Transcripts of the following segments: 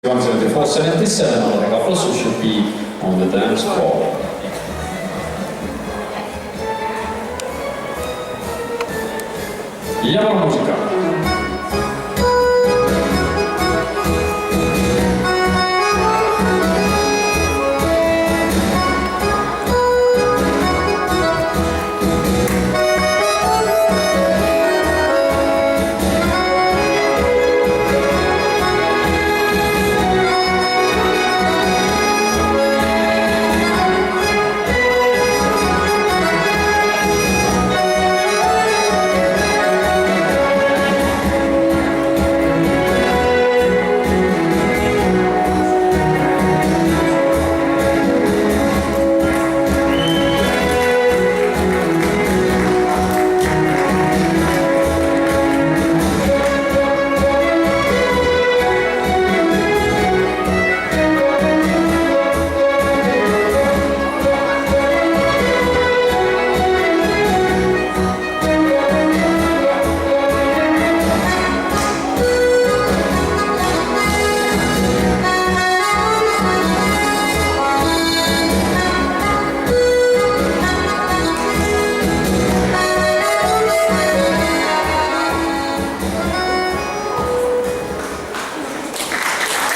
174-77 on the couples who should be on the dance floor. Ja mam muzyka.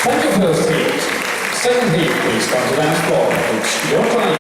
Thank you for those heat. Second heat, please come to dance floor. It's your turn.